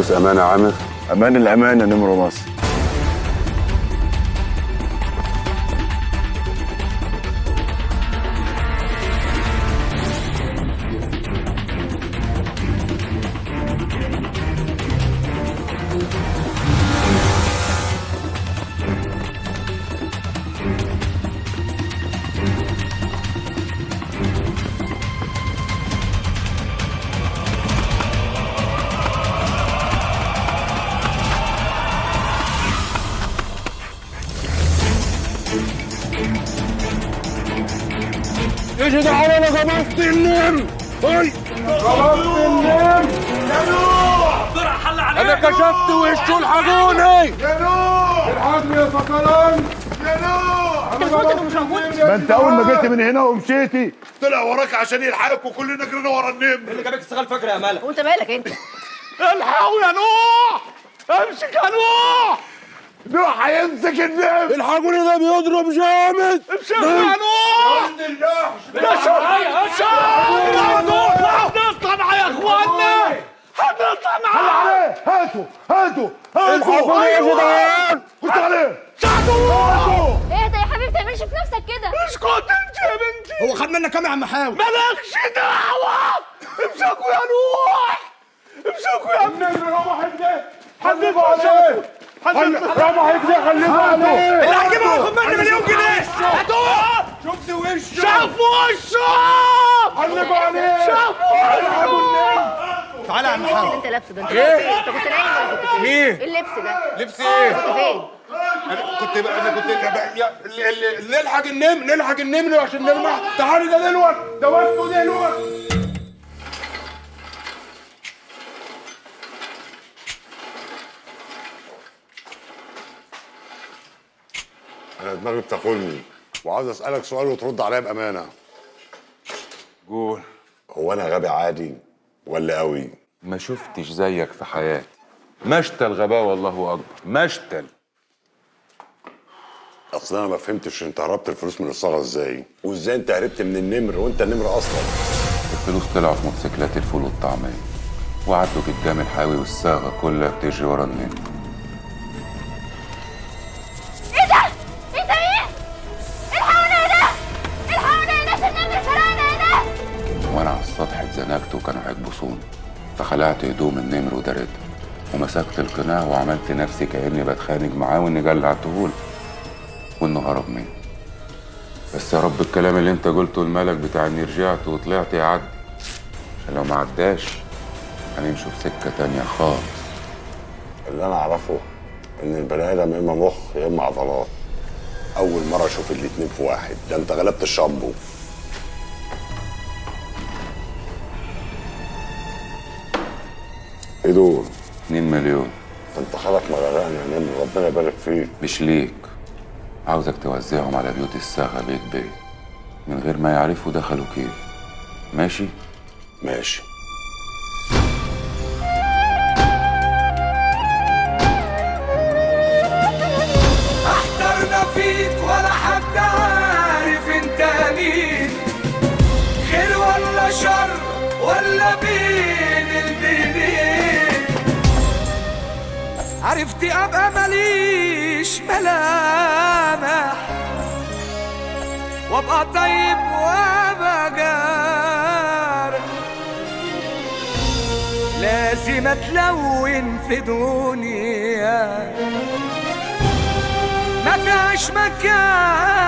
فلوس امانه عامر؟ امان الامانه نمر مصر. ايش ده انا غمست النمر. هاي غمست النمر يا نوح. بسرعه حل عليه. انا كشفت وشه الحقوني يا نوح. الحقني يا فكران يا نوح. انت مش قلت انه مش موجود؟ ما انت اول ما جيت من هنا ومشيتي طلع وراك عشان يلحقك وكلنا جرينا ورا النمر. اللي جابك استغل فجر يا مالك. وانت مالك انت؟ الحقوا يا نوح. امسك يا نوح. نوح هيمسك النمر. الحقوني ده بيضرب جامد. امسك يا نوح. يا شباب هنطلع معايا يا اخوانا. هنطلع معايا. هاتوا هاتوا الحقوني يا جدعان. خش عليه. ساعدوه. اهدى يا حبيبي، ما تعملش في نفسك كده. اسكت انت يا بنتي. هو خد منك كام يا عم حاوي؟ مالكش دعوة. امسكوا يا نوح. امسكوا يا ابني. رمحك ده حلفوا عليه. رمحك ده حلفوا عليه. اللي هجيبه هاخد مني مليون جنيه. هاتوه. شفت وشه. شافوا وشه. حلفوا عليه. شافوا وشه. تعالى يا عم اللي حاوي. انت لابسه ده انت كنت فين؟ انت كنت نايم ولا كنت فين؟ ايه؟ ايه اللبس ده؟ لبس ايه؟ كنت فين؟ نلحق النمر. نلحق النمر عشان نلمح. تعالي ده دلوقتي. ده وقته دلوقتي. انا دماغي بتاكلني وعاوز اسالك سؤال وترد عليا بامانه. قول. هو انا غبي عادي ولا قوي؟ ما شفتش زيك في حياتي. مشتل غباء والله اكبر. مشتل. اصل انا ما فهمتش انت هربت الفلوس من الصاغه ازاي؟ وازاي انت هربت من النمر وانت النمر اصلا؟ الفلوس طلعوا في موتوسيكلات الفول والطعميه وعدوا قدام الحاوي والصاغه كلها بتجري ورا النمر. ايه ده؟ انت مين؟ الحقونا هنا! الحقونا هنا عشان النمر سرقنا هنا! وانا على السطح اتزنقت وكانوا هيكبسوني، فخلعت هدوم النمر ودارتها ومسكت القناع وعملت نفسي كاني بتخانق معاه واني قلعتهوله وانه هرب مني. بس يا رب الكلام اللي انت قلته الملك بتاع اني رجعت وطلعت يعدي. لو ما عداش هنمشوا في سكه تانيه خالص. اللي انا اعرفه ان البني ادم يا اما مخ يا اما عضلات. اول مره اشوف الاتنين في واحد. ده انت غلبت الشامبو. ايه دول؟ 2 مليون. انت خلق مغرقنا يا نمر، ربنا يبارك فيك. مش ليك، عاوزك توزعهم على بيوت الصاغه بيت بيت من غير ما يعرفوا دخلوا كيف. ماشي؟ ماشي. احترنا فيك ولا حد عارف انت مين، خير ولا شر ولا بين البينين. عرفتي ابقى ماليش ملامح وابقى طيب وابقى جارح، لازم اتلون في دنيا ما فيهاش مكان